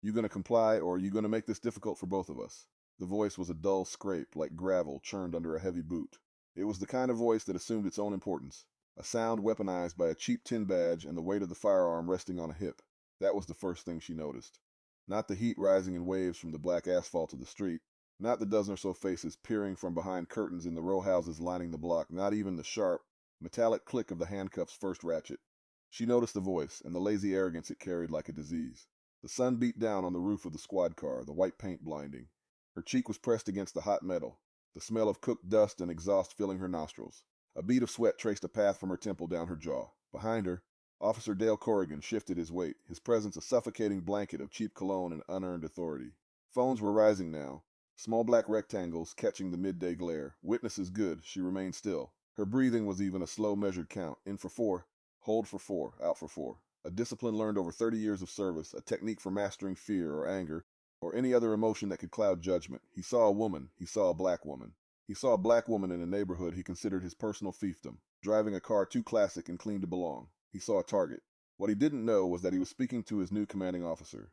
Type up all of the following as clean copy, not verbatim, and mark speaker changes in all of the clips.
Speaker 1: You gonna comply, or are you gonna make this difficult for both of us?" The voice was a dull scrape, like gravel churned under a heavy boot. It was the kind of voice that assumed its own importance, a sound weaponized by a cheap tin badge and the weight of the firearm resting on a hip. That was the first thing she noticed. Not the heat rising in waves from the black asphalt of the street, not the dozen or so faces peering from behind curtains in the row houses lining the block, not even the sharp, metallic click of the handcuff's first ratchet. She noticed the voice and the lazy arrogance it carried like a disease. The sun beat down on the roof of the squad car, the white paint blinding. Her cheek was pressed against the hot metal, the smell of cooked dust and exhaust filling her nostrils. A bead of sweat traced a path from her temple down her jaw. Behind her, Officer Dale Corrigan shifted his weight, his presence a suffocating blanket of cheap cologne and unearned authority. Phones were rising now, small black rectangles catching the midday glare. Witnesses good, she remained still. Her breathing was even a slow measured count. In for 4, hold for 4, out for 4. A discipline learned over 30 years of service, a technique for mastering fear or anger, or any other emotion that could cloud judgment. He saw a woman. He saw a black woman. He saw a black woman in a neighborhood he considered his personal fiefdom, driving a car too classic and clean to belong. He saw a target. What he didn't know was that he was speaking to his new commanding officer.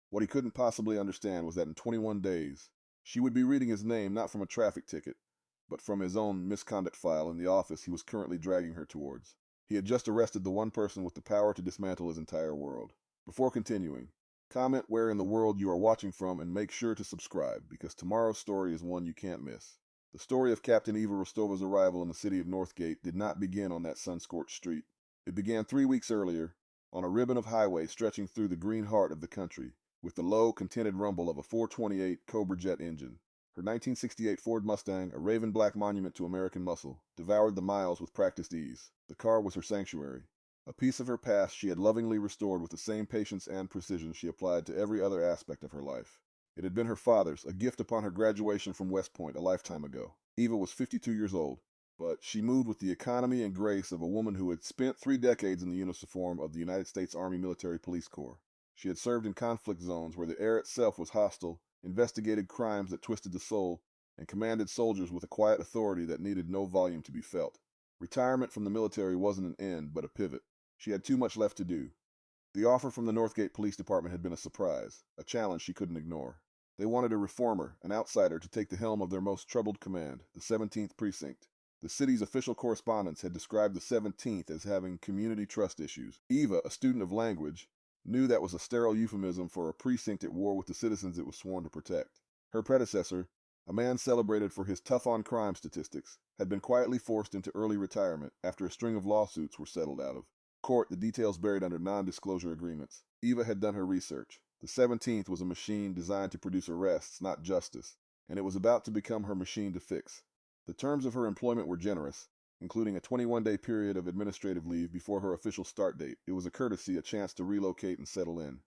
Speaker 1: What he couldn't possibly understand was that in 21 days, she would be reading his name not from a traffic ticket, but from his own misconduct file in the office he was currently dragging her towards. He had just arrested the one person with the power to dismantle his entire world. Before continuing, comment where in the world you are watching from and make sure to subscribe, because tomorrow's story is one you can't miss. The story of Captain Eva Rostova's arrival in the city of Northgate did not begin on that sun-scorched street. It began 3 weeks earlier, on a ribbon of highway stretching through the green heart of the country, with the low, contented rumble of a 428 Cobra jet engine. Her 1968 Ford Mustang, a raven black monument to American muscle, devoured the miles with practiced ease. The car was her sanctuary, a piece of her past she had lovingly restored with the same patience and precision she applied to every other aspect of her life. It had been her father's, a gift upon her graduation from West Point a lifetime ago. Eva was 52 years old, but she moved with the economy and grace of a woman who had spent 3 decades in the uniform of the United States Army Military Police Corps. She had served in conflict zones where the air itself was hostile, investigated crimes that twisted the soul, and commanded soldiers with a quiet authority that needed no volume to be felt. Retirement from the military wasn't an end, but a pivot. She had too much left to do. The offer from the Northgate Police Department had been a surprise, a challenge she couldn't ignore. They wanted a reformer, an outsider, to take the helm of their most troubled command, the 17th Precinct. The city's official correspondence had described the 17th as having community trust issues. Eva, a student of language, knew that was a sterile euphemism for a precinct at war with the citizens it was sworn to protect. Her predecessor, a man celebrated for his tough-on-crime statistics, had been quietly forced into early retirement after a string of lawsuits were settled out of court, the details buried under non-disclosure agreements. Eva had done her research. The 17th was a machine designed to produce arrests, not justice, and it was about to become her machine to fix. The terms of her employment were generous, including a 21-day period of administrative leave before her official start date. It was a courtesy, a chance to relocate and settle in.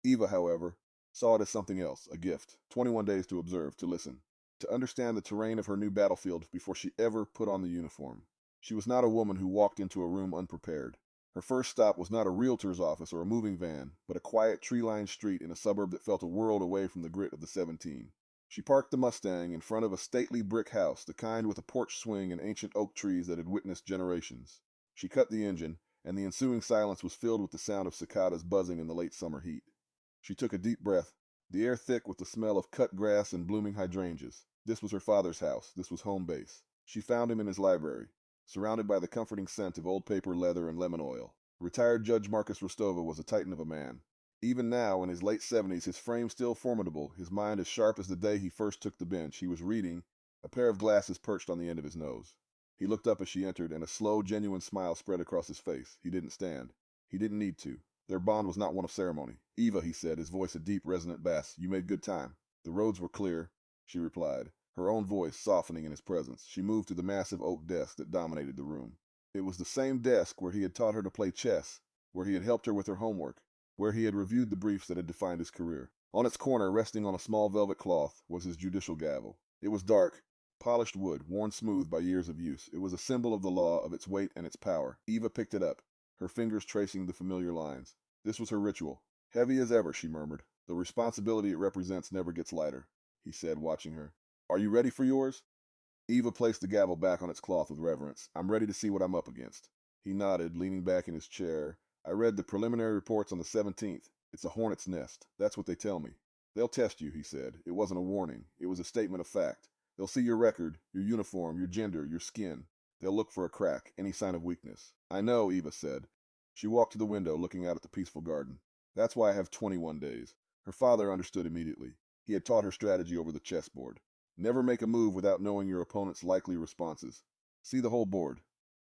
Speaker 1: Eva, however, saw it as something else, a gift. 21 days to observe, to listen, to understand the terrain of her new battlefield before she ever put on the uniform. She was not a woman who walked into a room unprepared. Her first stop was not a realtor's office or a moving van, but a quiet tree-lined street in a suburb that felt a world away from the grit of the 17. She parked the Mustang in front of a stately brick house, the kind with a porch swing and ancient oak trees that had witnessed generations. She cut the engine, and the ensuing silence was filled with the sound of cicadas buzzing in the late summer heat. She took a deep breath, the air thick with the smell of cut grass and blooming hydrangeas. This was her father's house. This was home base. She found him in his library, surrounded by the comforting scent of old paper, leather, and lemon oil. Retired Judge Marcus Rostova was a titan of a man. Even now, in his late 70s, his frame still formidable, his mind as sharp as the day he first took the bench. He was reading, a pair of glasses perched on the end of his nose. He looked up as she entered, and a slow, genuine smile spread across his face. He didn't stand. He didn't need to. Their bond was not one of ceremony. "Eva," he said, his voice a deep, resonant bass, "you made good time." "The roads were clear," she replied, her own voice softening in his presence. She moved to the massive oak desk that dominated the room. It was the same desk where he had taught her to play chess, where he had helped her with her homework, where he had reviewed the briefs that had defined his career. On its corner, resting on a small velvet cloth, was his judicial gavel. It was dark, polished wood, worn smooth by years of use. It was a symbol of the law, of its weight and its power. Eva picked it up, her fingers tracing the familiar lines. This was her ritual. "Heavy as ever," she murmured. "The responsibility it represents never gets lighter," he said, watching her. "Are you ready for yours?" Eva placed the gavel back on its cloth with reverence. "I'm ready to see what I'm up against." He nodded, leaning back in his chair. "I read the preliminary reports on the 17th. It's a hornet's nest. That's what they tell me. They'll test you, he said. It wasn't a warning. It was a statement of fact. They'll see your record, your uniform, your gender, your skin. They'll look for a crack, any sign of weakness. I know, Eva said. She walked to the window, looking out at the peaceful garden. That's why I have 21 days. Her father understood immediately. He had taught her strategy over the chessboard. Never make a move without knowing your opponent's likely responses. See the whole board.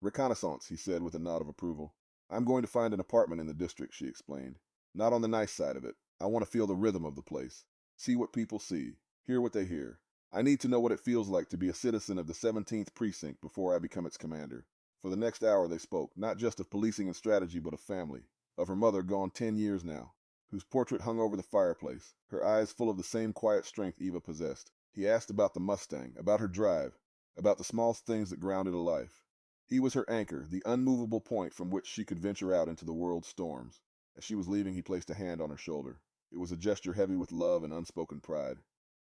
Speaker 1: Reconnaissance, he said with a nod of approval. I'm going to find an apartment in the district, she explained. Not on the nice side of it. I want to feel the rhythm of the place. See what people see. Hear what they hear. I need to know what it feels like to be a citizen of the 17th Precinct before I become its commander. For the next hour they spoke, not just of policing and strategy, but of family. Of her mother, gone 10 years now, whose portrait hung over the fireplace, her eyes full of the same quiet strength Eva possessed. He asked about the Mustang, about her drive, about the small things that grounded a life. He was her anchor, the unmovable point from which she could venture out into the world's storms. As she was leaving, he placed a hand on her shoulder. It was a gesture heavy with love and unspoken pride.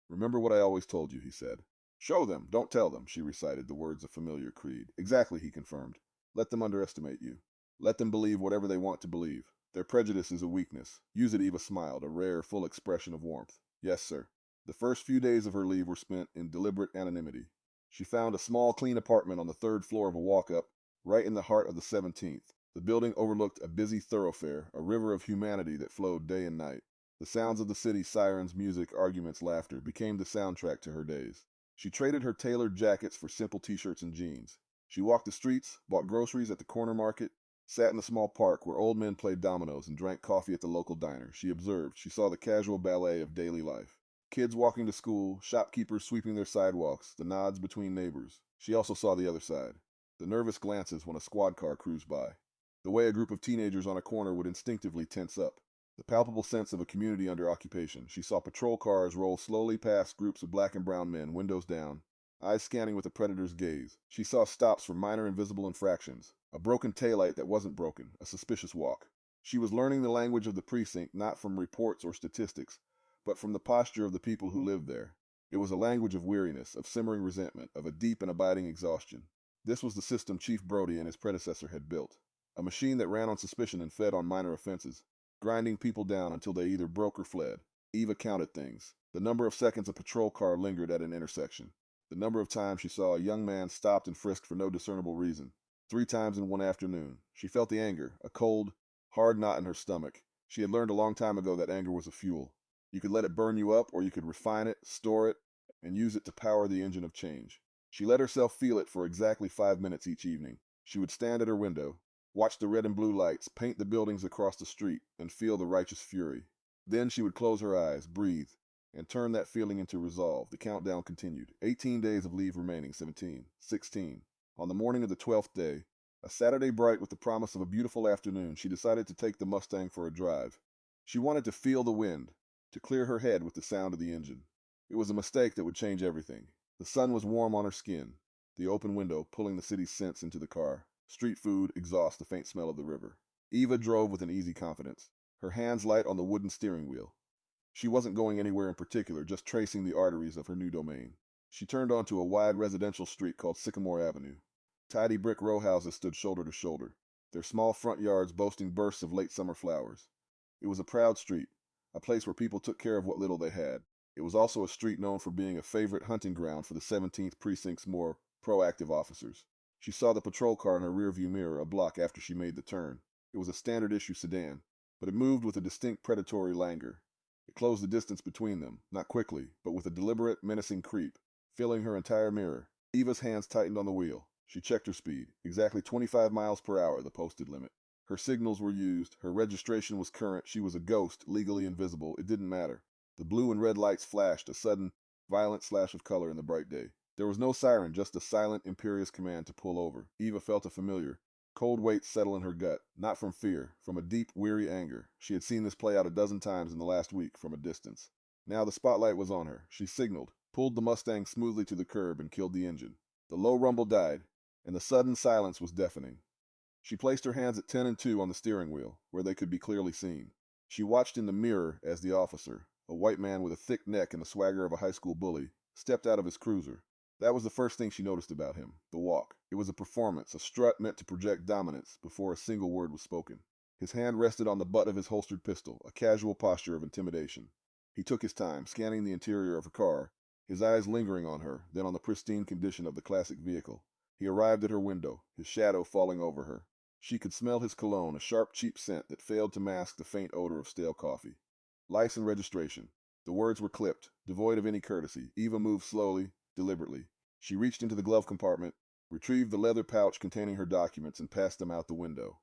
Speaker 1: Remember what I always told you, he said. Show them, don't tell them, she recited the words of familiar creed. Exactly, he confirmed. Let them underestimate you. Let them believe whatever they want to believe. Their prejudice is a weakness. Use it, Eva smiled, a rare, full expression of warmth. Yes, sir. The first few days of her leave were spent in deliberate anonymity. She found a small, clean apartment on the third floor of a walk-up, right in the heart of the 17th. The building overlooked a busy thoroughfare, a river of humanity that flowed day and night. The sounds of the city, sirens, music, arguments, laughter, became the soundtrack to her days. She traded her tailored jackets for simple t-shirts and jeans. She walked the streets, bought groceries at the corner market, sat in the small park where old men played dominoes and drank coffee at the local diner. She observed, she saw the casual ballet of daily life. Kids walking to school, shopkeepers sweeping their sidewalks, the nods between neighbors. She also saw the other side. The nervous glances when a squad car cruised by. The way a group of teenagers on a corner would instinctively tense up. The palpable sense of a community under occupation. She saw patrol cars roll slowly past groups of black and brown men, windows down, eyes scanning with a predator's gaze. She saw stops for minor invisible infractions. A broken taillight that wasn't broken, a suspicious walk. She was learning the language of the precinct not from reports or statistics, but from the posture of the people who lived there. It was a language of weariness, of simmering resentment, of a deep and abiding exhaustion. This was the system Chief Brody and his predecessor had built. A machine that ran on suspicion and fed on minor offenses, grinding people down until they either broke or fled. Eva counted things. The number of seconds a patrol car lingered at an intersection. The number of times she saw a young man stopped and frisked for no discernible reason. 3 times in one afternoon. She felt the anger, a cold, hard knot in her stomach. She had learned a long time ago that anger was a fuel. You could let it burn you up, or you could refine it, store it, and use it to power the engine of change. She let herself feel it for exactly 5 minutes each evening. She would stand at her window, watch the red and blue lights paint the buildings across the street, and feel the righteous fury. Then she would close her eyes, breathe, and turn that feeling into resolve. The countdown continued. 18 days of leave remaining, 17, 16. On the morning of the 12th day, a Saturday bright with the promise of a beautiful afternoon, she decided to take the Mustang for a drive. She wanted to feel the wind, to clear her head with the sound of the engine. It was a mistake that would change everything. The sun was warm on her skin, the open window pulling the city's scents into the car. Street food, exhaust, the faint smell of the river. Eva drove with an easy confidence, her hands light on the wooden steering wheel. She wasn't going anywhere in particular, just tracing the arteries of her new domain. She turned onto a wide residential street called Sycamore Avenue. Tidy brick row houses stood shoulder to shoulder, their small front yards boasting bursts of late summer flowers. It was a proud street, a place where people took care of what little they had. It was also a street known for being a favorite hunting ground for the 17th Precinct's more proactive officers. She saw the patrol car in her rearview mirror a block after she made the turn. It was a standard-issue sedan, but it moved with a distinct predatory languor. It closed the distance between them, not quickly, but with a deliberate, menacing creep, filling her entire mirror. Eva's hands tightened on the wheel. She checked her speed, exactly 25 miles per hour, the posted limit. Her signals were used, her registration was current, she was a ghost, legally invisible, it didn't matter. The blue and red lights flashed, a sudden, violent slash of color in the bright day. There was no siren, just a silent, imperious command to pull over. Eva felt a familiar, cold weight settle in her gut, not from fear, from a deep, weary anger. She had seen this play out a dozen times in the last week, from a distance. Now the spotlight was on her. She signaled, pulled the Mustang smoothly to the curb, and killed the engine. The low rumble died, and the sudden silence was deafening. She placed her hands at 10 and 2 on the steering wheel, where they could be clearly seen. She watched in the mirror as the officer, a white man with a thick neck and the swagger of a high school bully, stepped out of his cruiser. That was the first thing she noticed about him, the walk. It was a performance, a strut meant to project dominance before a single word was spoken. His hand rested on the butt of his holstered pistol, a casual posture of intimidation. He took his time, scanning the interior of her car, his eyes lingering on her, then on the pristine condition of the classic vehicle. He arrived at her window, his shadow falling over her. She could smell his cologne, a sharp, cheap scent that failed to mask the faint odor of stale coffee. License registration. The words were clipped, devoid of any courtesy. Eva moved slowly, deliberately. She reached into the glove compartment, retrieved the leather pouch containing her documents, and passed them out the window.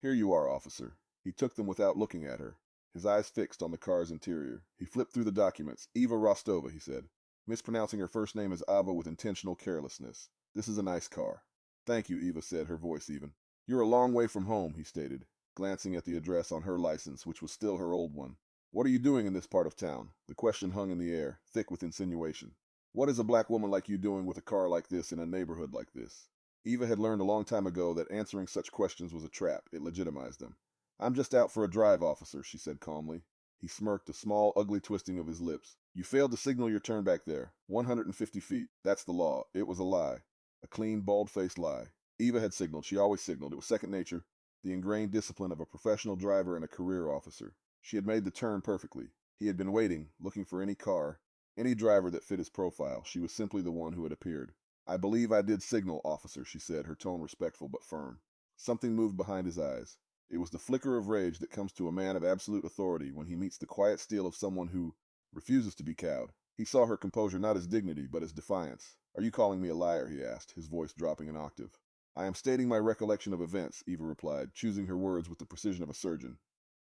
Speaker 1: Here you are, officer. He took them without looking at her, his eyes fixed on the car's interior. He flipped through the documents. Eva Rostova, he said, mispronouncing her first name as Ava with intentional carelessness. This is a nice car. Thank you, Eva said, her voice even. You're a long way from home, he stated, glancing at the address on her license, which was still her old one. What are you doing in this part of town? The question hung in the air, thick with insinuation. What is a black woman like you doing with a car like this in a neighborhood like this? Eva had learned a long time ago that answering such questions was a trap. It legitimized them. I'm just out for a drive, officer, she said calmly. He smirked, a small, ugly twisting of his lips. You failed to signal your turn back there. 150 feet. That's the law. It was a lie. A clean, bald-faced lie. Eva had signaled. She always signaled. It was second nature, the ingrained discipline of a professional driver and a career officer. She had made the turn perfectly. He had been waiting, looking for any car, any driver that fit his profile. She was simply the one who had appeared. I believe I did signal, officer, she said, her tone respectful but firm. Something moved behind his eyes. It was the flicker of rage that comes to a man of absolute authority when he meets the quiet steel of someone who refuses to be cowed. He saw her composure not as dignity, but as defiance. Are you calling me a liar? He asked, his voice dropping an octave. I am stating my recollection of events, Eva replied, choosing her words with the precision of a surgeon.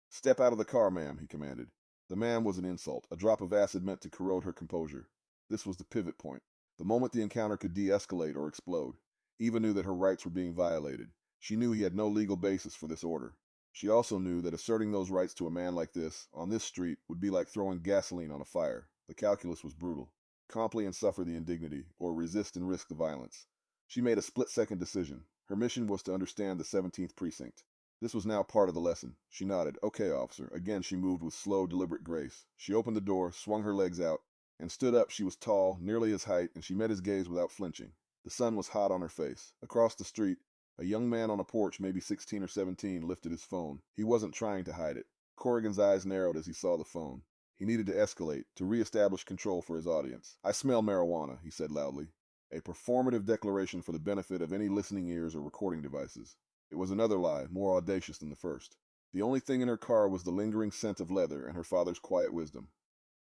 Speaker 1: Step out of the car, ma'am, he commanded. The ma'am was an insult, a drop of acid meant to corrode her composure. This was the pivot point. The moment the encounter could de-escalate or explode. Eva knew that her rights were being violated. She knew he had no legal basis for this order. She also knew that asserting those rights to a man like this, on this street, would be like throwing gasoline on a fire. The calculus was brutal. Comply and suffer the indignity, or resist and risk the violence. She made a split-second decision. Her mission was to understand the 17th precinct. This was now part of the lesson. She nodded. Okay, officer. Again she moved with slow, deliberate grace. She opened the door, swung her legs out, and stood up. She was tall, nearly his height, and she met his gaze without flinching. The sun was hot on her face. Across the street, a young man on a porch, maybe 16 or 17, lifted his phone. He wasn't trying to hide it. Corrigan's eyes narrowed as he saw the phone. He needed to escalate, to re-establish control for his audience. I smell marijuana, he said loudly. A performative declaration for the benefit of any listening ears or recording devices. It was another lie, more audacious than the first. The only thing in her car was the lingering scent of leather and her father's quiet wisdom.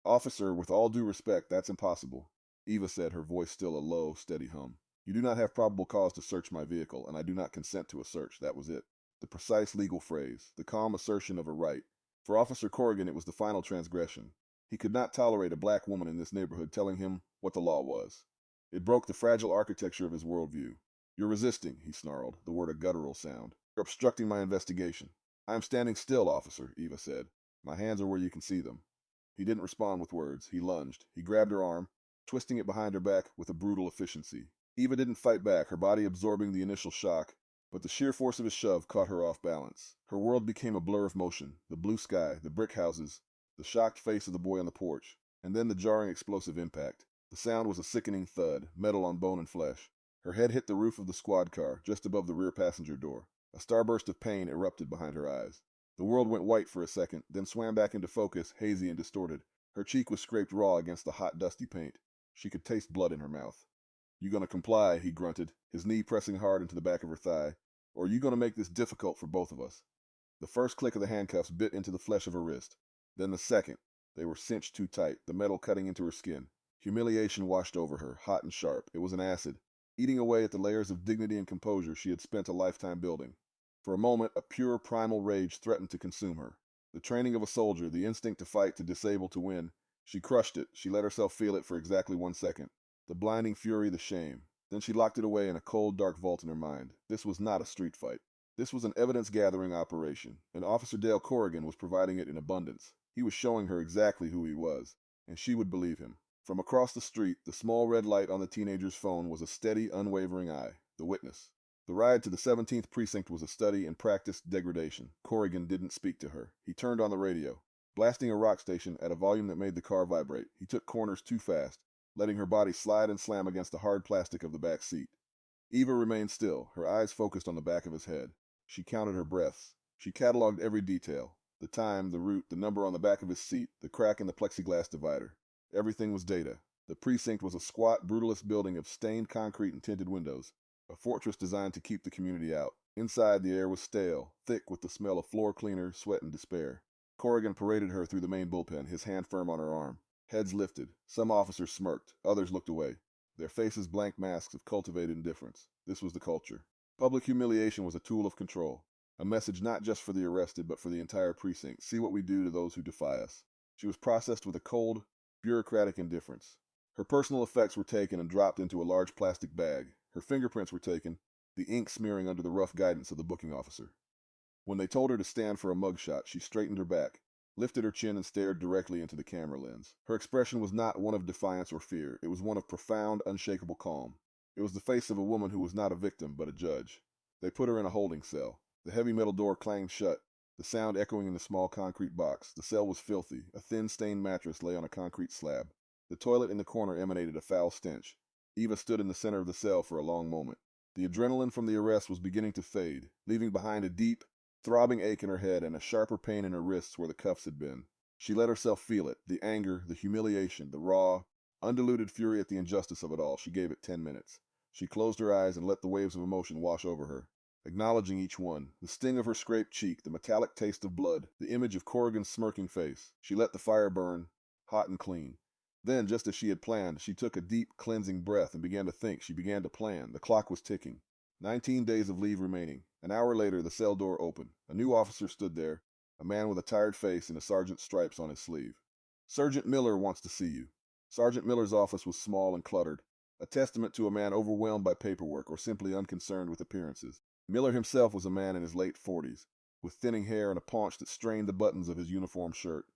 Speaker 1: Officer, with all due respect, that's impossible, Eva said, her voice still a low, steady hum. You do not have probable cause to search my vehicle, and I do not consent to a search. That was it. The precise legal phrase, the calm assertion of a right. For Officer Corrigan, it was the final transgression. He could not tolerate a black woman in this neighborhood telling him what the law was. It broke the fragile architecture of his worldview. You're resisting, he snarled, the word a guttural sound. You're obstructing my investigation. I am standing still, officer, Eva said. My hands are where you can see them. He didn't respond with words. He lunged. He grabbed her arm, twisting it behind her back with a brutal efficiency. Eva didn't fight back, her body absorbing the initial shock, but the sheer force of his shove caught her off balance. Her world became a blur of motion, the blue sky, the brick houses, the shocked face of the boy on the porch, and then the jarring explosive impact. The sound was a sickening thud, metal on bone and flesh. Her head hit the roof of the squad car, just above the rear passenger door. A starburst of pain erupted behind her eyes. The world went white for a second, then swam back into focus, hazy and distorted. Her cheek was scraped raw against the hot, dusty paint. She could taste blood in her mouth. You gonna comply, he grunted, his knee pressing hard into the back of her thigh, or are you gonna make this difficult for both of us? The first click of the handcuffs bit into the flesh of her wrist. Then the second. They were cinched too tight, the metal cutting into her skin. Humiliation washed over her, hot and sharp. It was an acid, eating away at the layers of dignity and composure she had spent a lifetime building. For a moment, a pure primal rage threatened to consume her. The training of a soldier, the instinct to fight, to disable, to win. She crushed it. She let herself feel it for exactly 1 second. The blinding fury, the shame. Then she locked it away in a cold, dark vault in her mind. This was not a street fight. This was an evidence-gathering operation, and Officer Dale Corrigan was providing it in abundance. He was showing her exactly who he was, and she would believe him. From across the street, the small red light on the teenager's phone was a steady, unwavering eye, the witness. The ride to the 17th precinct was a study in practiced degradation. Corrigan didn't speak to her. He turned on the radio, blasting a rock station at a volume that made the car vibrate. He took corners too fast, letting her body slide and slam against the hard plastic of the back seat. Eva remained still, her eyes focused on the back of his head. She counted her breaths. She cataloged every detail: the time, the route, the number on the back of his seat, the crack in the plexiglass divider. Everything was data. The precinct was a squat, brutalist building of stained concrete and tinted windows, a fortress designed to keep the community out. Inside, the air was stale, thick with the smell of floor cleaner, sweat, and despair. Corrigan paraded her through the main bullpen, his hand firm on her arm. Heads lifted. Some officers smirked. Others looked away, their faces blank masks of cultivated indifference. This was the culture. Public humiliation was a tool of control. A message not just for the arrested, but for the entire precinct. See what we do to those who defy us. She was processed with a cold, bureaucratic indifference. Her personal effects were taken and dropped into a large plastic bag. Her fingerprints were taken, the ink smearing under the rough guidance of the booking officer. When they told her to stand for a mugshot, she straightened her back, lifted her chin, and stared directly into the camera lens. Her expression was not one of defiance or fear. It was one of profound, unshakable calm. It was the face of a woman who was not a victim, but a judge. They put her in a holding cell. The heavy metal door clanged shut, the sound echoing in the small concrete box. The cell was filthy. A thin, stained mattress lay on a concrete slab. The toilet in the corner emanated a foul stench. Eva stood in the center of the cell for a long moment. The adrenaline from the arrest was beginning to fade, leaving behind a deep, throbbing ache in her head and a sharper pain in her wrists where the cuffs had been. She let herself feel it, the anger, the humiliation, the raw, undiluted fury at the injustice of it all. She gave it 10 minutes. She closed her eyes and let the waves of emotion wash over her, acknowledging each one. The sting of her scraped cheek, the metallic taste of blood, the image of Corrigan's smirking face. She let the fire burn, hot and clean. Then, just as she had planned, she took a deep, cleansing breath and began to think. She began to plan. The clock was ticking. 19 days of leave remaining. An hour later, the cell door opened. A new officer stood there, a man with a tired face and a sergeant's stripes on his sleeve. "Sergeant Miller wants to see you." Sergeant Miller's office was small and cluttered, a testament to a man overwhelmed by paperwork or simply unconcerned with appearances. Miller himself was a man in his late 40s, with thinning hair and a paunch that strained the buttons of his uniform shirt.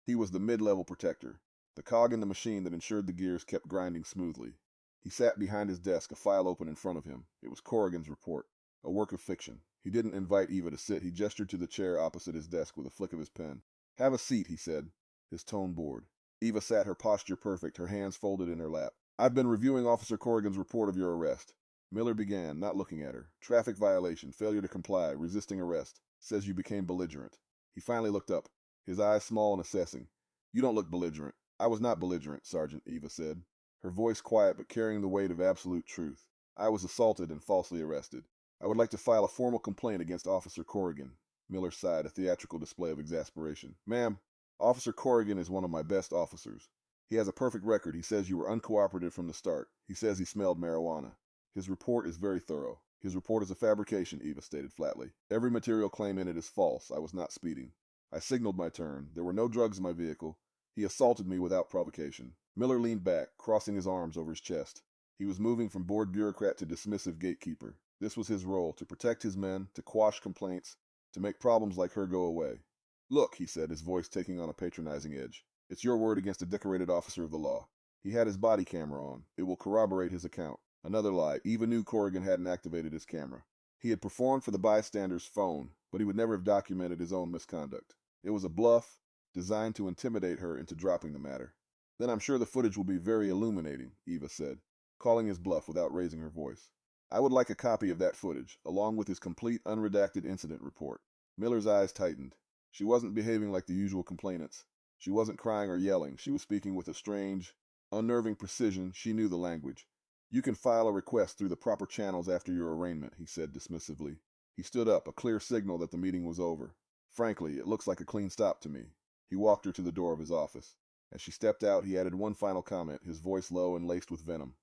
Speaker 1: He was the mid-level protector, the cog in the machine that ensured the gears kept grinding smoothly. He sat behind his desk, a file open in front of him. It was Corrigan's report, a work of fiction. He didn't invite Eva to sit. He gestured to the chair opposite his desk with a flick of his pen. "Have a seat," he said, his tone bored. Eva sat, her posture perfect, her hands folded in her lap. "I've been reviewing Officer Corrigan's report of your arrest." Miller began, not looking at her. "Traffic violation, failure to comply, resisting arrest. Says you became belligerent." He finally looked up, his eyes small and assessing. "You don't look belligerent." "I was not belligerent, Sergeant," Eva said, her voice quiet but carrying the weight of absolute truth. "I was assaulted and falsely arrested. I would like to file a formal complaint against Officer Corrigan." Miller sighed, a theatrical display of exasperation. "Ma'am, Officer Corrigan is one of my best officers. He has a perfect record. He says you were uncooperative from the start. He says he smelled marijuana. His report is very thorough." "His report is a fabrication," Eva stated flatly. "Every material claim in it is false. I was not speeding. I signaled my turn. There were no drugs in my vehicle. He assaulted me without provocation." Miller leaned back, crossing his arms over his chest. He was moving from bored bureaucrat to dismissive gatekeeper. This was his role, to protect his men, to quash complaints, to make problems like her go away. "Look," he said, his voice taking on a patronizing edge. "It's your word against a decorated officer of the law. He had his body camera on. It will corroborate his account." Another lie. Eva knew Corrigan hadn't activated his camera. He had performed for the bystander's phone, but he would never have documented his own misconduct. It was a bluff, designed to intimidate her into dropping the matter. "Then I'm sure the footage will be very illuminating," Eva said, calling his bluff without raising her voice. "I would like a copy of that footage, along with his complete, unredacted incident report." Miller's eyes tightened. She wasn't behaving like the usual complainants. She wasn't crying or yelling. She was speaking with a strange, unnerving precision. She knew the language. "You can file a request through the proper channels after your arraignment," he said dismissively. He stood up, a clear signal that the meeting was over. "Frankly, it looks like a clean stop to me." He walked her to the door of his office. As she stepped out, he added one final comment, his voice low and laced with venom.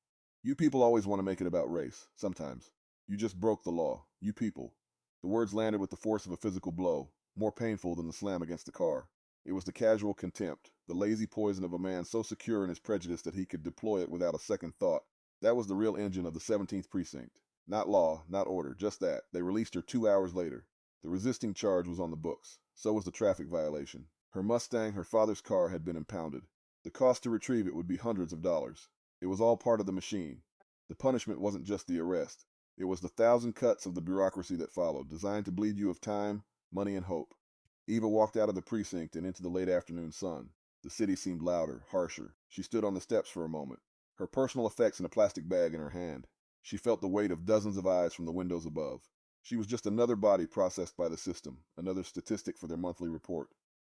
Speaker 1: "You people always want to make it about race. Sometimes. You just broke the law. You people." The words landed with the force of a physical blow, more painful than the slam against the car. It was the casual contempt, the lazy poison of a man so secure in his prejudice that he could deploy it without a second thought. That was the real engine of the 17th Precinct. Not law, not order, just that. They released her 2 hours later. The resisting charge was on the books. So was the traffic violation. Her Mustang, her father's car, had been impounded. The cost to retrieve it would be hundreds of dollars. It was all part of the machine. The punishment wasn't just the arrest. It was the 1,000 cuts of the bureaucracy that followed, designed to bleed you of time, money, and hope. Eva walked out of the precinct and into the late afternoon sun. The city seemed louder, harsher. She stood on the steps for a moment, her personal effects in a plastic bag in her hand. She felt the weight of dozens of eyes from the windows above. She was just another body processed by the system, another statistic for their monthly report.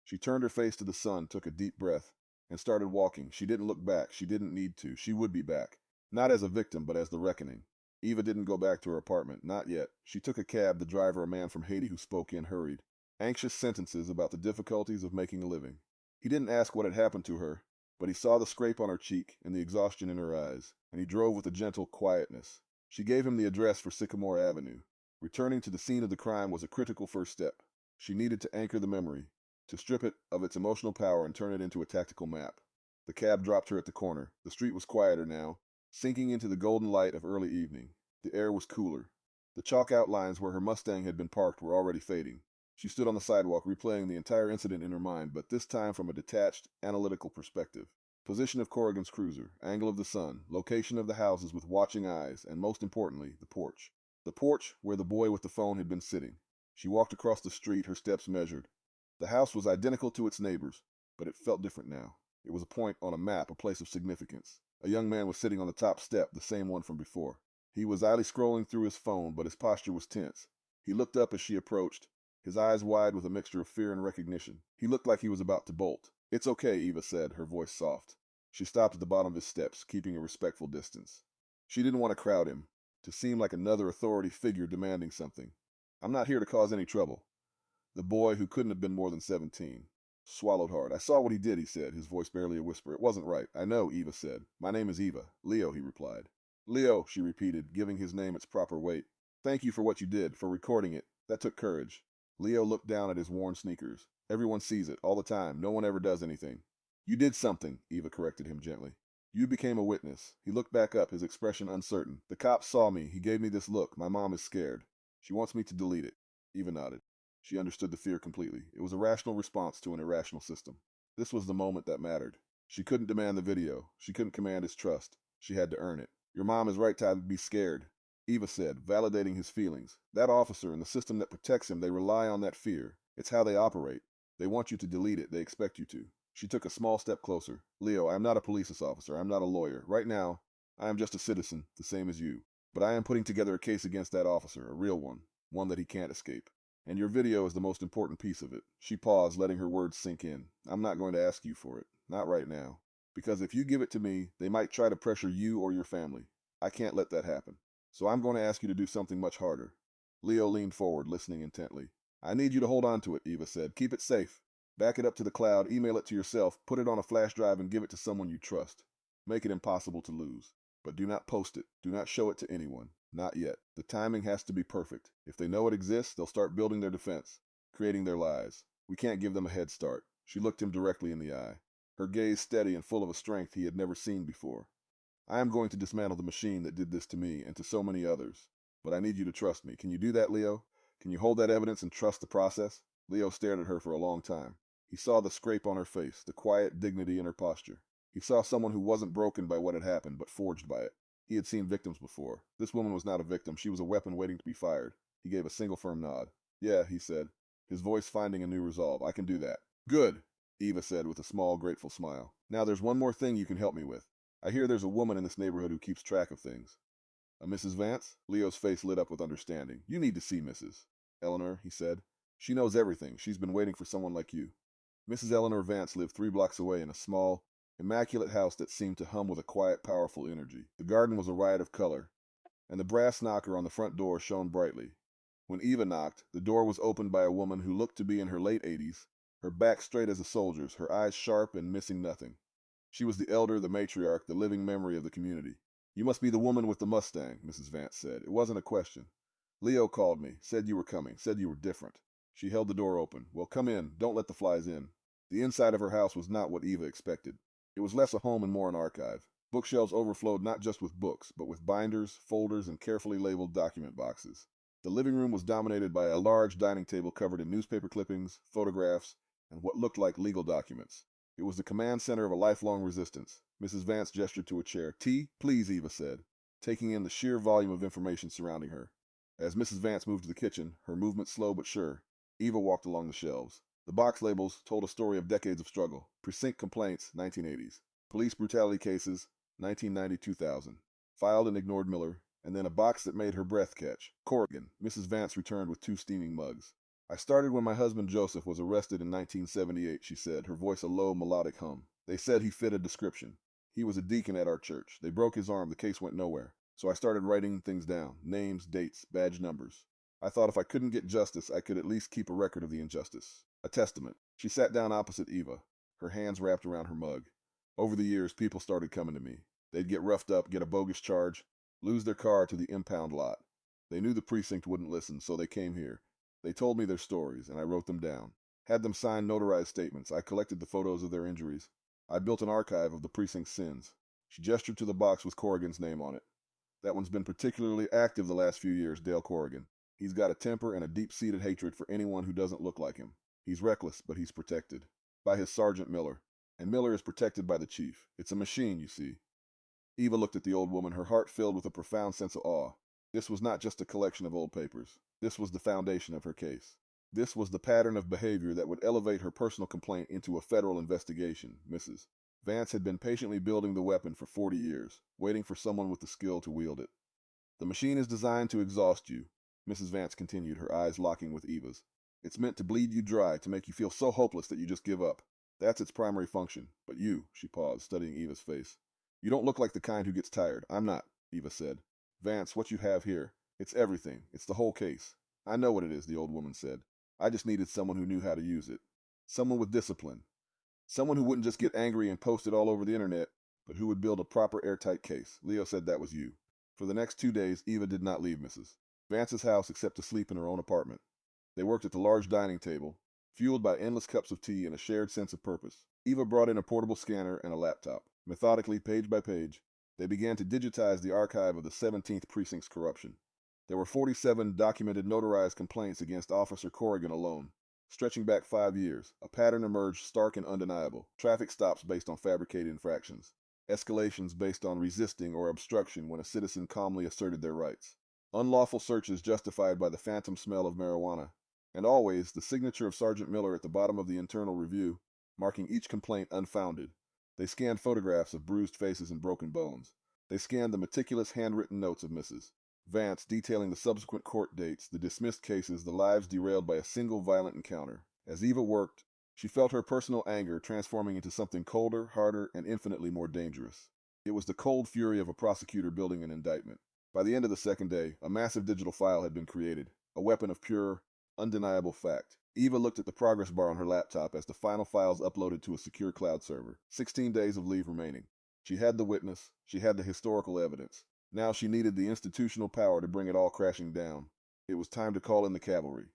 Speaker 1: She turned her face to the sun, took a deep breath, and started walking. She didn't look back. She didn't need to. She would be back. Not as a victim, but as the reckoning. Eva didn't go back to her apartment. Not yet. She took a cab, the driver, a man from Haiti who spoke in hurried, anxious sentences about the difficulties of making a living. He didn't ask what had happened to her, but he saw the scrape on her cheek and the exhaustion in her eyes, and he drove with a gentle quietness. She gave him the address for Sycamore Avenue. Returning to the scene of the crime was a critical first step. She needed to anchor the memory, to strip it of its emotional power and turn it into a tactical map. The cab dropped her at the corner. The street was quieter now, sinking into the golden light of early evening. The air was cooler. The chalk outlines where her Mustang had been parked were already fading. She stood on the sidewalk, replaying the entire incident in her mind, but this time from a detached, analytical perspective. Position of Corrigan's cruiser, angle of the sun, location of the houses with watching eyes, and most importantly, the porch. The porch where the boy with the phone had been sitting. She walked across the street, her steps measured. The house was identical to its neighbors, but it felt different now. It was a point on a map, a place of significance. A young man was sitting on the top step, the same one from before. He was idly scrolling through his phone, but his posture was tense. He looked up as she approached, his eyes wide with a mixture of fear and recognition. He looked like he was about to bolt. "It's okay," Eva said, her voice soft. She stopped at the bottom of his steps, keeping a respectful distance. She didn't want to crowd him, to seem like another authority figure demanding something. "I'm not here to cause any trouble." The boy, who couldn't have been more than 17, swallowed hard. "I saw what he did," he said, his voice barely a whisper. "It wasn't right." "I know," Eva said. "My name is Eva." "Leo," he replied. "Leo," she repeated, giving his name its proper weight. "Thank you for what you did, for recording it. That took courage." Leo looked down at his worn sneakers. "Everyone sees it, all the time. No one ever does anything." "You did something," Eva corrected him gently. "You became a witness." He looked back up, his expression uncertain. "The cops saw me. He gave me this look. My mom is scared. She wants me to delete it." Eva nodded. She understood the fear completely. It was a rational response to an irrational system. This was the moment that mattered. She couldn't demand the video. She couldn't command his trust. She had to earn it. "Your mom is right to be scared," Eva said, validating his feelings. "That officer and the system that protects him, they rely on that fear. It's how they operate. They want you to delete it. They expect you to." She took a small step closer. "Leo, I am not a police officer. I am not a lawyer. Right now, I am just a citizen, the same as you. But I am putting together a case against that officer, a real one that he can't escape. And your video is the most important piece of it." She paused, letting her words sink in. "I'm not going to ask you for it. Not right now. Because if you give it to me, they might try to pressure you or your family. I can't let that happen. So I'm going to ask you to do something much harder." Leo leaned forward, listening intently. "I need you to hold on to it," Eva said. "Keep it safe. Back it up to the cloud, email it to yourself, put it on a flash drive, and give it to someone you trust. Make it impossible to lose. But do not post it. Do not show it to anyone. Not yet. The timing has to be perfect. If they know it exists, they'll start building their defense, creating their lies. We can't give them a head start." She looked him directly in the eye, her gaze steady and full of a strength he had never seen before. "I am going to dismantle the machine that did this to me and to so many others. But I need you to trust me. Can you do that, Leo? Can you hold that evidence and trust the process?" Leo stared at her for a long time. He saw the scrape on her face, the quiet dignity in her posture. He saw someone who wasn't broken by what had happened, but forged by it. He had seen victims before. This woman was not a victim. She was a weapon waiting to be fired. He gave a single firm nod. "Yeah," he said, his voice finding a new resolve. "I can do that." "Good," Eva said with a small, grateful smile. "Now there's one more thing you can help me with. I hear there's a woman in this neighborhood who keeps track of things." "A Mrs. Vance?" Leo's face lit up with understanding. "You need to see Mrs. Eleanor," he said. "She knows everything. She's been waiting for someone like you." Mrs. Eleanor Vance lived 3 blocks away in a small, immaculate house that seemed to hum with a quiet, powerful energy. The garden was a riot of color, and the brass knocker on the front door shone brightly. When Eva knocked, the door was opened by a woman who looked to be in her late 80s, her back straight as a soldier's, her eyes sharp and missing nothing. She was the elder, the matriarch, the living memory of the community. "You must be the woman with the Mustang," Mrs. Vance said. "It wasn't a question. Leo called me, said you were coming, said you were different." She held the door open. "Well, come in. Don't let the flies in." The inside of her house was not what Eva expected. It was less a home and more an archive. Bookshelves overflowed not just with books, but with binders, folders, and carefully labeled document boxes. The living room was dominated by a large dining table covered in newspaper clippings, photographs, and what looked like legal documents. It was the command center of a lifelong resistance. Mrs. Vance gestured to a chair. "Tea, please," Eva said, taking in the sheer volume of information surrounding her. As Mrs. Vance moved to the kitchen, her movement slow but sure, Eva walked along the shelves. The box labels told a story of decades of struggle. Precinct complaints, 1980s. Police brutality cases, 1990-2000. Filed and ignored Miller, and then a box that made her breath catch. Corrigan. Mrs. Vance returned with 2 steaming mugs. I started when my husband Joseph was arrested in 1978, she said, her voice a low melodic hum. They said he fit a description. He was a deacon at our church. They broke his arm. The case went nowhere. So I started writing things down. Names, dates, badge numbers. I thought if I couldn't get justice, I could at least keep a record of the injustice. A testament. She sat down opposite Eva, her hands wrapped around her mug. Over the years, people started coming to me. They'd get roughed up, get a bogus charge, lose their car to the impound lot. They knew the precinct wouldn't listen, so they came here. They told me their stories, and I wrote them down. Had them sign notarized statements. I collected the photos of their injuries. I built an archive of the precinct's sins. She gestured to the box with Corrigan's name on it. That one's been particularly active the last few years, Dale Corrigan. He's got a temper and a deep-seated hatred for anyone who doesn't look like him. He's reckless, but he's protected. By his Sergeant Miller. And Miller is protected by the chief. It's a machine, you see. Eva looked at the old woman, her heart filled with a profound sense of awe. This was not just a collection of old papers. This was the foundation of her case. This was the pattern of behavior that would elevate her personal complaint into a federal investigation. Mrs. Vance had been patiently building the weapon for 40 years, waiting for someone with the skill to wield it. The machine is designed to exhaust you, Mrs. Vance continued, her eyes locking with Eva's. It's meant to bleed you dry, to make you feel so hopeless that you just give up. That's its primary function. But you, she paused, studying Eva's face. You don't look like the kind who gets tired. I'm not, Eva said. Vance, what you have here, it's everything. It's the whole case. I know what it is, the old woman said. I just needed someone who knew how to use it. Someone with discipline. Someone who wouldn't just get angry and post it all over the internet, but who would build a proper airtight case. Leo said that was you. For the next 2 days, Eva did not leave Mrs. Vance's house except to sleep in her own apartment. They worked at the large dining table, fueled by endless cups of tea and a shared sense of purpose. Eva brought in a portable scanner and a laptop. Methodically, page by page, they began to digitize the archive of the 17th Precinct's corruption. There were 47 documented notarized complaints against Officer Corrigan alone, stretching back 5 years. A pattern emerged stark and undeniable. Traffic stops based on fabricated infractions. Escalations based on resisting or obstruction when a citizen calmly asserted their rights. Unlawful searches justified by the phantom smell of marijuana. And always, the signature of Sergeant Miller at the bottom of the internal review, marking each complaint unfounded. They scanned photographs of bruised faces and broken bones. They scanned the meticulous handwritten notes of Mrs. Vance, detailing the subsequent court dates, the dismissed cases, the lives derailed by a single violent encounter. As Eva worked, she felt her personal anger transforming into something colder, harder, and infinitely more dangerous. It was the cold fury of a prosecutor building an indictment. By the end of the second day, a massive digital file had been created, a weapon of pure, undeniable fact. Eva looked at the progress bar on her laptop as the final files uploaded to a secure cloud server. 16 days of leave remaining. She had the witness. She had the historical evidence. Now she needed the institutional power to bring it all crashing down. It was time to call in the cavalry.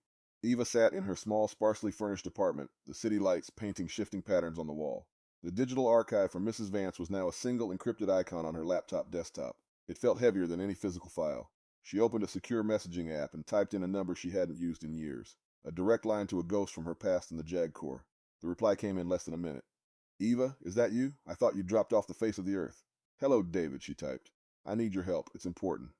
Speaker 1: Eva sat in her small, sparsely furnished apartment, the city lights painting shifting patterns on the wall. The digital archive from Mrs. Vance was now a single encrypted icon on her laptop desktop. It felt heavier than any physical file. She opened a secure messaging app and typed in a number she hadn't used in years. A direct line to a ghost from her past in the JAG Corps. The reply came in less than a minute. Eva, is that you? I thought you dropped off the face of the earth. Hello, David, she typed. I need your help. It's important.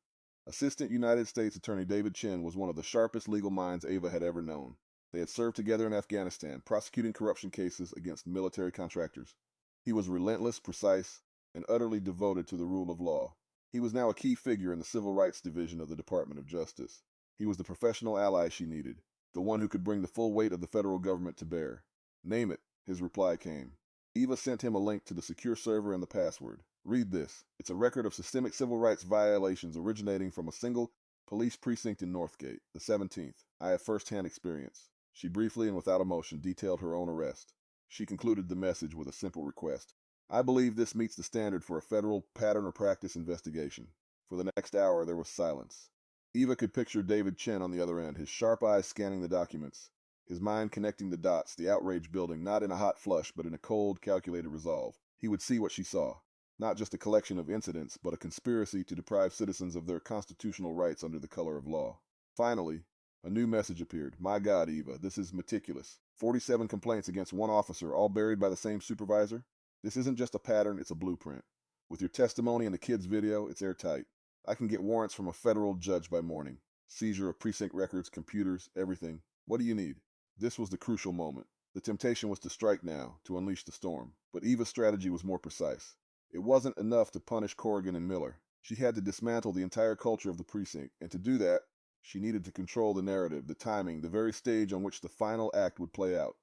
Speaker 1: Assistant United States Attorney David Chin was one of the sharpest legal minds Eva had ever known. They had served together in Afghanistan, prosecuting corruption cases against military contractors. He was relentless, precise, and utterly devoted to the rule of law. He was now a key figure in the Civil Rights Division of the Department of Justice. He was the professional ally she needed, the one who could bring the full weight of the federal government to bear. Name it, his reply came. Eva sent him a link to the secure server and the password. Read this. It's a record of systemic civil rights violations originating from a single police precinct in Northgate, the 17th. I have first-hand experience. She briefly and without emotion detailed her own arrest. She concluded the message with a simple request. I believe this meets the standard for a federal pattern or practice investigation. For the next hour, there was silence. Eva could picture David Chin on the other end, his sharp eyes scanning the documents, his mind connecting the dots, the outrage building, not in a hot flush, but in a cold, calculated resolve. He would see what she saw. Not just a collection of incidents, but a conspiracy to deprive citizens of their constitutional rights under the color of law. Finally, a new message appeared. My God, Eva, this is meticulous. 47 complaints against one officer, all buried by the same supervisor? This isn't just a pattern, it's a blueprint. With your testimony and the kid's video, it's airtight. I can get warrants from a federal judge by morning. Seizure of precinct records, computers, everything. What do you need? This was the crucial moment. The temptation was to strike now, to unleash the storm. But Eva's strategy was more precise. It wasn't enough to punish Corrigan and Miller. She had to dismantle the entire culture of the precinct, and to do that, she needed to control the narrative, the timing, the very stage on which the final act would play out.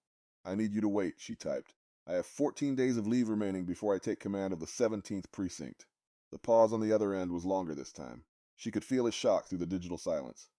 Speaker 1: "I need you to wait," she typed. "I have 14 days of leave remaining before I take command of the 17th precinct." The pause on the other end was longer this time. She could feel his shock through the digital silence.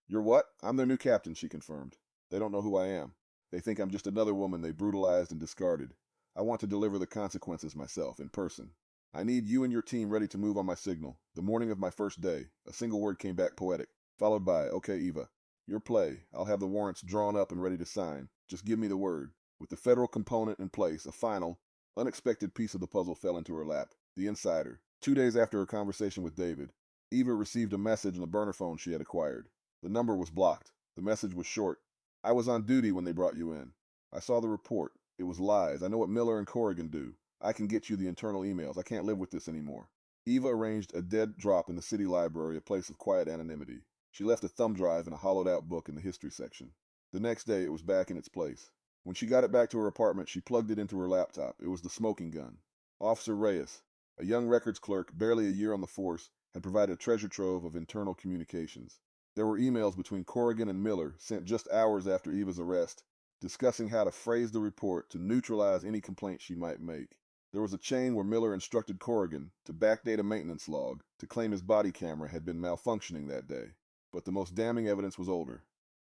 Speaker 1: "You're what?" "I'm their new captain," she confirmed. "They don't know who I am. They think I'm just another woman they brutalized and discarded. I want to deliver the consequences myself, in person. I need you and your team ready to move on my signal. The morning of my first day." A single word came back poetic, followed by, "Okay, Eva. Your play. I'll have the warrants drawn up and ready to sign. Just give me the word." With the federal component in place, a final, unexpected piece of the puzzle fell into her lap. The insider. 2 days after her conversation with David, Eva received a message on the burner phone she had acquired. The number was blocked. The message was short. "I was on duty when they brought you in. I saw the report. It was lies. I know what Miller and Corrigan do. I can get you the internal emails. I can't live with this anymore." Eva arranged a dead drop in the city library, a place of quiet anonymity. She left a thumb drive and a hollowed-out book in the history section. The next day, it was back in its place. When she got it back to her apartment, she plugged it into her laptop. It was the smoking gun. Officer Reyes, a young records clerk, barely a year on the force, had provided a treasure trove of internal communications. There were emails between Corrigan and Miller, sent just hours after Eva's arrest, discussing how to phrase the report to neutralize any complaint she might make. There was a chain where Miller instructed Corrigan to backdate a maintenance log to claim his body camera had been malfunctioning that day. But the most damning evidence was older.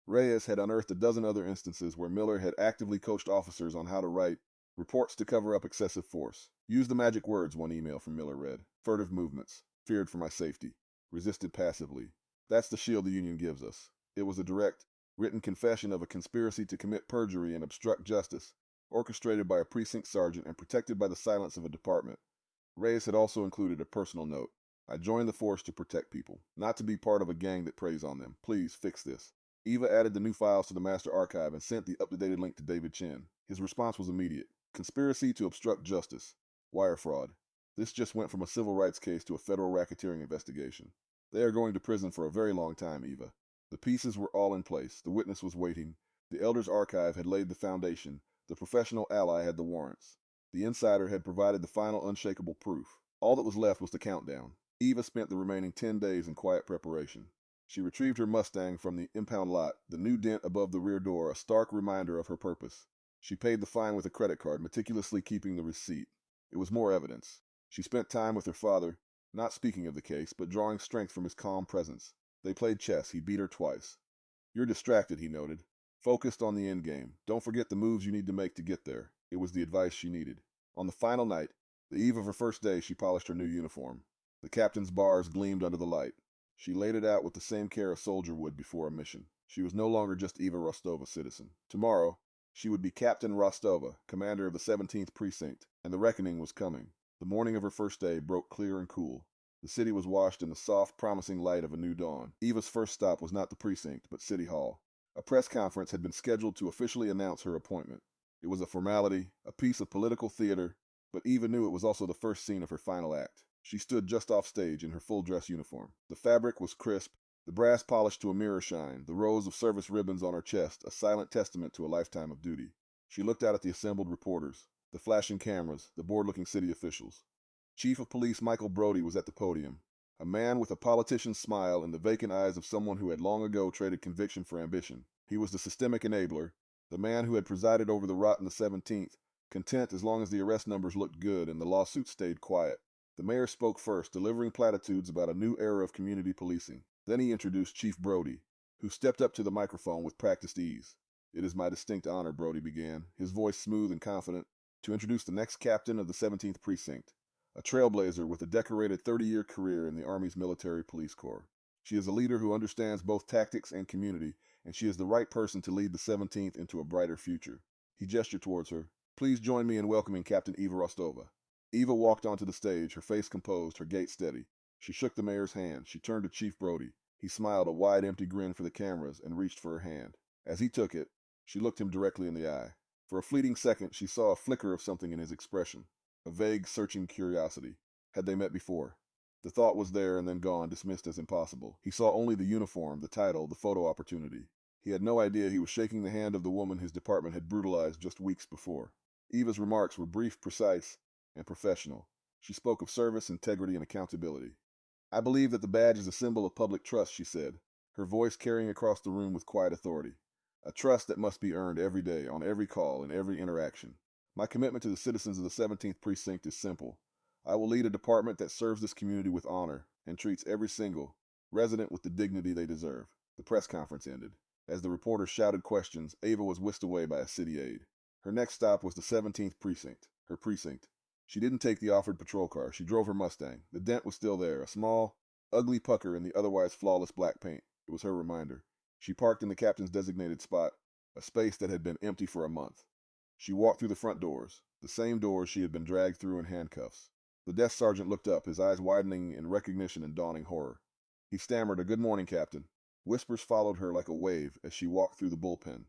Speaker 1: Reyes had unearthed a dozen other instances where Miller had actively coached officers on how to write reports to cover up excessive force. "Use the magic words," one email from Miller read. "Furtive movements. Feared for my safety. Resisted passively. That's the shield the Union gives us." It was a direct, written confession of a conspiracy to commit perjury and obstruct justice, orchestrated by a precinct sergeant and protected by the silence of a department. Reyes had also included a personal note. "I joined the force to protect people, not to be part of a gang that preys on them. Please fix this." Eva added the new files to the master archive and sent the up-to-date link to David Chin. His response was immediate. "Conspiracy to obstruct justice. Wire fraud. This just went from a civil rights case to a federal racketeering investigation. They are going to prison for a very long time, Eva." The pieces were all in place. The witness was waiting. The Elders Archive had laid the foundation. The professional ally had the warrants. The insider had provided the final unshakable proof. All that was left was the countdown. Eva spent the remaining 10 days in quiet preparation. She retrieved her Mustang from the impound lot, the new dent above the rear door a stark reminder of her purpose. She paid the fine with a credit card, meticulously keeping the receipt. It was more evidence. She spent time with her father, not speaking of the case, but drawing strength from his calm presence. They played chess. He beat her twice. "You're distracted," he noted. "Focused on the end game. Don't forget the moves you need to make to get there." It was the advice she needed. On the final night, the eve of her first day, she polished her new uniform. The captain's bars gleamed under the light. She laid it out with the same care a soldier would before a mission. She was no longer just Eva Rostova, citizen. Tomorrow, she would be Captain Rostova, commander of the 17th Precinct, and the reckoning was coming. The morning of her first day broke clear and cool. The city was washed in the soft, promising light of a new dawn. Eva's first stop was not the precinct, but City Hall. A press conference had been scheduled to officially announce her appointment. It was a formality, a piece of political theater, but Eva knew it was also the first scene of her final act. She stood just off stage in her full-dress uniform. The fabric was crisp, the brass polished to a mirror shine, the rows of service ribbons on her chest, a silent testament to a lifetime of duty. She looked out at the assembled reporters, the flashing cameras, the bored-looking city officials. Chief of Police Michael Brody was at the podium, a man with a politician's smile and the vacant eyes of someone who had long ago traded conviction for ambition. He was the systemic enabler, the man who had presided over the rot in the 17th, content as long as the arrest numbers looked good and the lawsuits stayed quiet. The mayor spoke first, delivering platitudes about a new era of community policing. Then he introduced Chief Brody, who stepped up to the microphone with practiced ease. "It is my distinct honor," Brody began, his voice smooth and confident, "to introduce the next captain of the 17th Precinct, a trailblazer with a decorated 30-year career in the Army's military police corps. She is a leader who understands both tactics and community, and she is the right person to lead the 17th into a brighter future." He gestured towards her. "Please join me in welcoming Captain Eva Rostova." Eva walked onto the stage, her face composed, her gait steady. She shook the mayor's hand. She turned to Chief Brody. He smiled a wide, empty grin for the cameras and reached for her hand. As he took it, she looked him directly in the eye. For a fleeting second, she saw a flicker of something in his expression, a vague, searching curiosity. Had they met before? The thought was there and then gone, dismissed as impossible. He saw only the uniform, the title, the photo opportunity. He had no idea he was shaking the hand of the woman his department had brutalized just weeks before. Eva's remarks were brief, precise, and professional. She spoke of service, integrity, and accountability. I believe that the badge is a symbol of public trust, she said, her voice carrying across the room with quiet authority. A trust that must be earned every day, on every call, in every interaction. My commitment to the citizens of the 17th Precinct is simple. I will lead a department that serves this community with honor and treats every single resident with the dignity they deserve. The press conference ended. As the reporters shouted questions, Ava was whisked away by a city aide. Her next stop was the 17th Precinct, her precinct. She didn't take the offered patrol car. She drove her Mustang. The dent was still there, a small, ugly pucker in the otherwise flawless black paint. It was her reminder. She parked in the captain's designated spot, a space that had been empty for a month. She walked through the front doors, the same doors she had been dragged through in handcuffs. The desk sergeant looked up, his eyes widening in recognition and dawning horror. He stammered a "Good morning, Captain." Whispers followed her like a wave as she walked through the bullpen.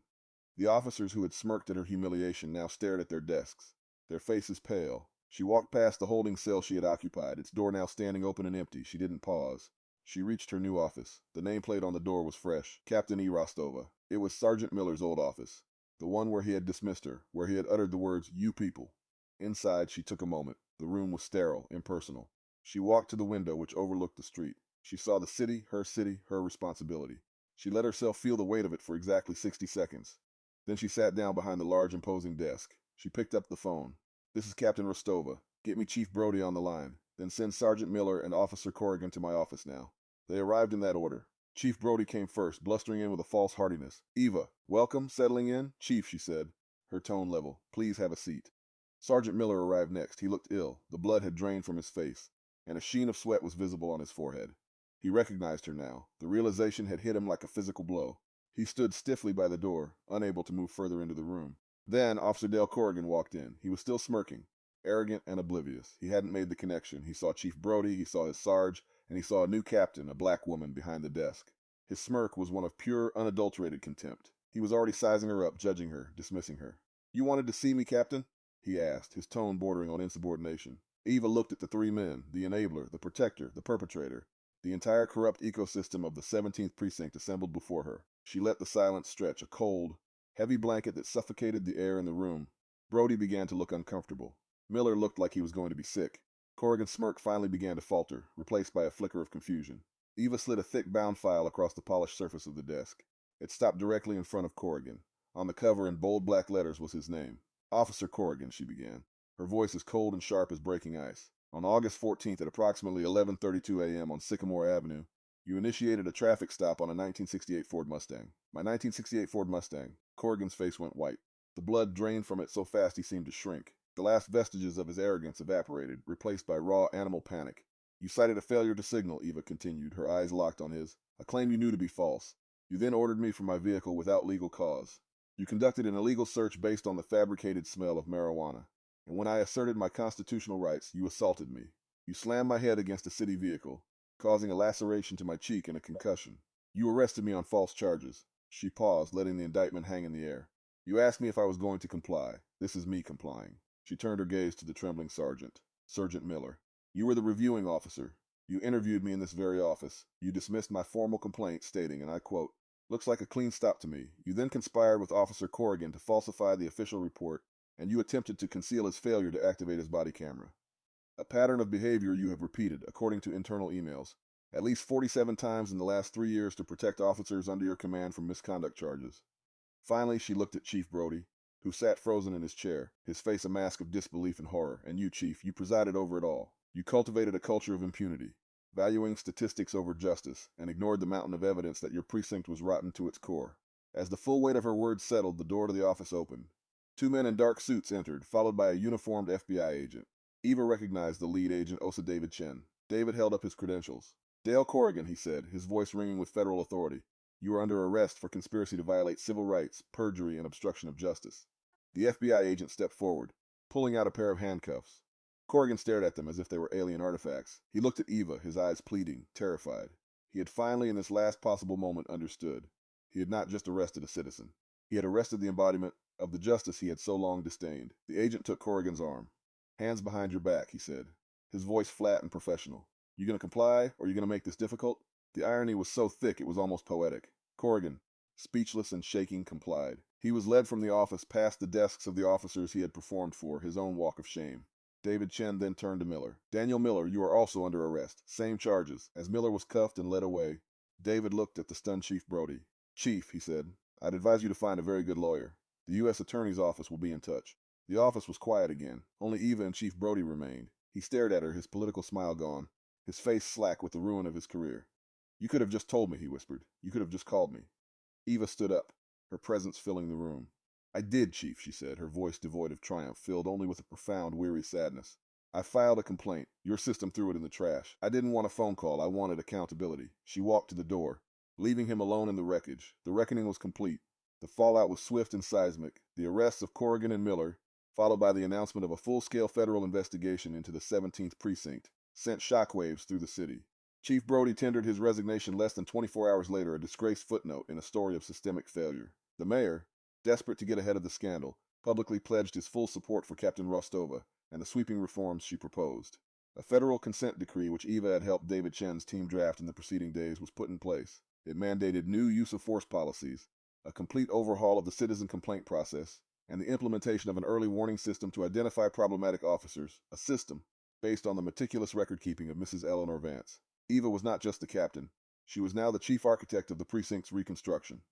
Speaker 1: The officers who had smirked at her humiliation now stared at their desks, their faces pale. She walked past the holding cell she had occupied, its door now standing open and empty. She didn't pause. She reached her new office. The nameplate on the door was fresh. Captain E. Rostova. It was Sergeant Miller's old office, the one where he had dismissed her, where he had uttered the words, "You people." Inside, she took a moment. The room was sterile, impersonal. She walked to the window which overlooked the street. She saw the city, her responsibility. She let herself feel the weight of it for exactly 60 seconds. Then she sat down behind the large, imposing desk. She picked up the phone. "This is Captain Rostova. Get me Chief Brody on the line. Then send Sergeant Miller and Officer Corrigan to my office now." They arrived in that order. Chief Brody came first, blustering in with a false heartiness. "Eva, welcome, settling in?" "Chief," she said, her tone level. "Please have a seat." Sergeant Miller arrived next. He looked ill. The blood had drained from his face, and a sheen of sweat was visible on his forehead. He recognized her now. The realization had hit him like a physical blow. He stood stiffly by the door, unable to move further into the room. Then Officer Dale Corrigan walked in. He was still smirking, arrogant and oblivious. He hadn't made the connection. He saw Chief Brody, he saw his Sarge, and he saw a new captain, a black woman, behind the desk. His smirk was one of pure, unadulterated contempt. He was already sizing her up, judging her, dismissing her. "You wanted to see me, Captain?" he asked, his tone bordering on insubordination. Eva looked at the three men, the enabler, the protector, the perpetrator, the entire corrupt ecosystem of the 17th Precinct assembled before her. She let the silence stretch, a cold, heavy blanket that suffocated the air in the room. Brody began to look uncomfortable. Miller looked like he was going to be sick. Corrigan's smirk finally began to falter, replaced by a flicker of confusion. Eva slid a thick bound file across the polished surface of the desk. It stopped directly in front of Corrigan. On the cover in bold black letters was his name. "Officer Corrigan," she began, her voice as cold and sharp as breaking ice. "On August 14th at approximately 11:32 a.m. on Sycamore Avenue, you initiated a traffic stop on a 1968 Ford Mustang. My 1968 Ford Mustang." Corrigan's face went white. The blood drained from it so fast he seemed to shrink. The last vestiges of his arrogance evaporated, replaced by raw animal panic. "You cited a failure to signal," Eva continued, her eyes locked on his. "A claim you knew to be false. You then ordered me from my vehicle without legal cause. You conducted an illegal search based on the fabricated smell of marijuana. And when I asserted my constitutional rights, you assaulted me. You slammed my head against a city vehicle, causing a laceration to my cheek and a concussion. You arrested me on false charges." She paused, letting the indictment hang in the air. "You asked me if I was going to comply. This is me complying." She turned her gaze to the trembling sergeant, Sergeant Miller. "You were the reviewing officer. You interviewed me in this very office. You dismissed my formal complaint, stating, and I quote, 'Looks like a clean stop to me.' You then conspired with Officer Corrigan to falsify the official report, and you attempted to conceal his failure to activate his body camera. A pattern of behavior you have repeated, according to internal emails, at least 47 times in the last 3 years to protect officers under your command from misconduct charges." Finally, she looked at Chief Brody, who sat frozen in his chair, his face a mask of disbelief and horror. "And you, Chief, you presided over it all. You cultivated a culture of impunity, valuing statistics over justice, and ignored the mountain of evidence that your precinct was rotten to its core." As the full weight of her words settled, the door to the office opened. 2 men in dark suits entered, followed by a uniformed FBI agent. Eva recognized the lead agent, Osa David Chen. David held up his credentials. "Dale Corrigan," he said, his voice ringing with federal authority. "You are under arrest for conspiracy to violate civil rights, perjury, and obstruction of justice." The FBI agent stepped forward, pulling out a pair of handcuffs. Corrigan stared at them as if they were alien artifacts. He looked at Eva, his eyes pleading, terrified. He had finally, in this last possible moment, understood. He had not just arrested a citizen. He had arrested the embodiment of the justice he had so long disdained. The agent took Corrigan's arm. "Hands behind your back," he said, his voice flat and professional. "You gonna comply, or you gonna make this difficult?" The irony was so thick it was almost poetic. Corrigan, speechless and shaking, complied. He was led from the office past the desks of the officers he had performed for, his own walk of shame. David Chen then turned to Miller. Daniel Miller, you are also under arrest. Same charges. As Miller was cuffed and led away, David looked at the stunned Chief Brody. Chief, he said, I'd advise you to find a very good lawyer. The U.S. Attorney's Office will be in touch. The office was quiet again. Only Eva and Chief Brody remained. He stared at her, his political smile gone, his face slack with the ruin of his career. You could have just told me, he whispered. You could have just called me. Eva stood up, her presence filling the room. I did, Chief, she said, her voice devoid of triumph, filled only with a profound, weary sadness. I filed a complaint. Your system threw it in the trash. I didn't want a phone call. I wanted accountability. She walked to the door, leaving him alone in the wreckage. The reckoning was complete. The fallout was swift and seismic. The arrests of Corrigan and Miller, followed by the announcement of a full-scale federal investigation into the 17th Precinct, sent shockwaves through the city. Chief Brody tendered his resignation less than 24 hours later, a disgraced footnote in a story of systemic failure. The mayor, desperate to get ahead of the scandal, publicly pledged his full support for Captain Rostova and the sweeping reforms she proposed. A federal consent decree, which Eva had helped David Chen's team draft in the preceding days, was put in place. It mandated new use-of-force policies, a complete overhaul of the citizen complaint process, and the implementation of an early warning system to identify problematic officers, a system based on the meticulous record-keeping of Mrs. Eleanor Vance. Eva was not just the captain. She was now the chief architect of the precinct's reconstruction.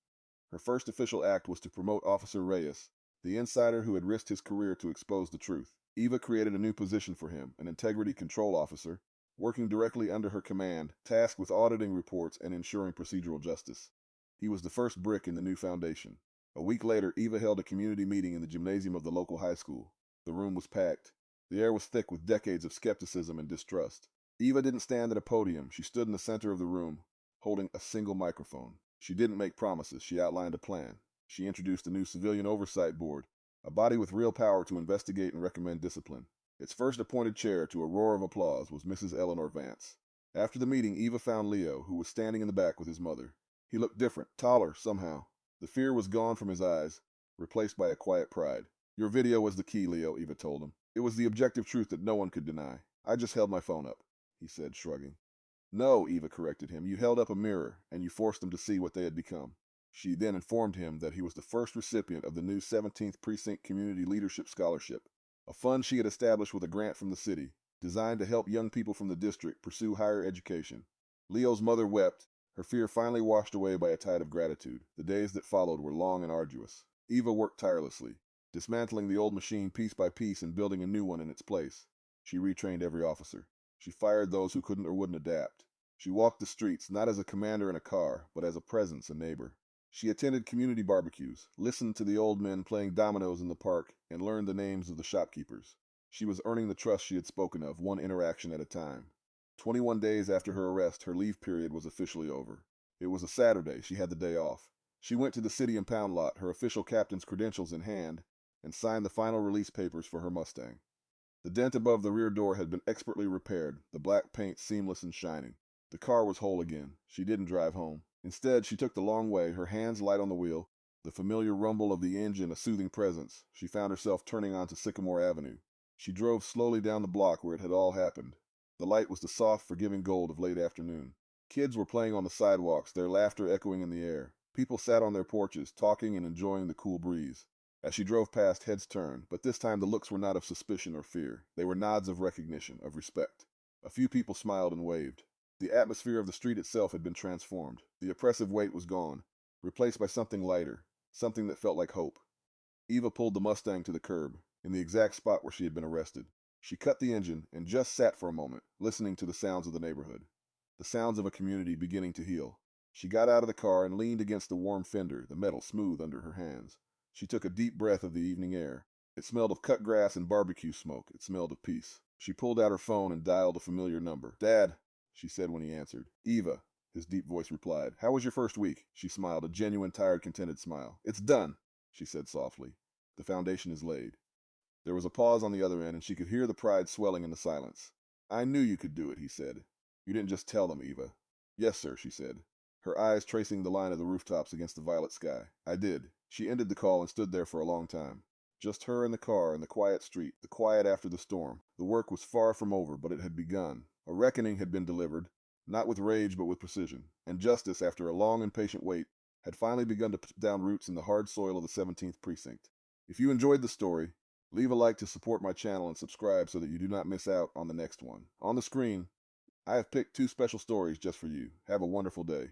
Speaker 1: Her first official act was to promote Officer Reyes, the insider who had risked his career to expose the truth. Eva created a new position for him, an integrity control officer, working directly under her command, tasked with auditing reports and ensuring procedural justice. He was the first brick in the new foundation. A week later, Eva held a community meeting in the gymnasium of the local high school. The room was packed. The air was thick with decades of skepticism and distrust. Eva didn't stand at a podium. She stood in the center of the room, holding a single microphone. She didn't make promises. She outlined a plan. She introduced a new civilian oversight board, a body with real power to investigate and recommend discipline. Its first appointed chair, to a roar of applause, was Mrs. Eleanor Vance. After the meeting, Eva found Leo, who was standing in the back with his mother. He looked different, taller, somehow. The fear was gone from his eyes, replaced by a quiet pride. Your video was the key, Leo, Eva told him. It was the objective truth that no one could deny. I just held my phone up, he said, shrugging. No, Eva corrected him. You held up a mirror, and you forced them to see what they had become. She then informed him that he was the first recipient of the new 17th Precinct Community Leadership Scholarship, a fund she had established with a grant from the city, designed to help young people from the district pursue higher education. Leo's mother wept, her fear finally washed away by a tide of gratitude. The days that followed were long and arduous. Eva worked tirelessly, dismantling the old machine piece by piece and building a new one in its place. She retrained every officer. She fired those who couldn't or wouldn't adapt. She walked the streets, not as a commander in a car, but as a presence, a neighbor. She attended community barbecues, listened to the old men playing dominoes in the park, and learned the names of the shopkeepers. She was earning the trust she had spoken of, one interaction at a time. 21 days after her arrest, her leave period was officially over. It was a Saturday. She had the day off. She went to the city impound lot, her official captain's credentials in hand, and signed the final release papers for her Mustang. The dent above the rear door had been expertly repaired, the black paint seamless and shining. The car was whole again. She didn't drive home. Instead, she took the long way, her hands light on the wheel, the familiar rumble of the engine a soothing presence. She found herself turning onto Sycamore Avenue. She drove slowly down the block where it had all happened. The light was the soft, forgiving gold of late afternoon. Kids were playing on the sidewalks, their laughter echoing in the air. People sat on their porches, talking and enjoying the cool breeze. As she drove past, heads turned, but this time the looks were not of suspicion or fear. They were nods of recognition, of respect. A few people smiled and waved. The atmosphere of the street itself had been transformed. The oppressive weight was gone, replaced by something lighter, something that felt like hope. Eva pulled the Mustang to the curb, in the exact spot where she had been arrested. She cut the engine and just sat for a moment, listening to the sounds of the neighborhood, the sounds of a community beginning to heal. She got out of the car and leaned against the warm fender, the metal smooth under her hands. She took a deep breath of the evening air. It smelled of cut grass and barbecue smoke. It smelled of peace. She pulled out her phone and dialed a familiar number. "Dad," she said when he answered. "Eva," his deep voice replied. "How was your first week?" She smiled, a genuine, tired, contented smile. "It's done," she said softly. "The foundation is laid." There was a pause on the other end, and she could hear the pride swelling in the silence. "I knew you could do it," he said. "You didn't just tell them, Eva." "Yes, sir," she said, her eyes tracing the line of the rooftops against the violet sky. "I did." She ended the call and stood there for a long time. Just her and the car and the quiet street, the quiet after the storm. The work was far from over, but it had begun. A reckoning had been delivered, not with rage but with precision, and justice, after a long and patient wait, had finally begun to put down roots in the hard soil of the 17th Precinct. If you enjoyed the story, Leave a like to support my channel and subscribe so that you do not miss out on the next one. On the screen, I have picked two special stories just for you. Have a wonderful day.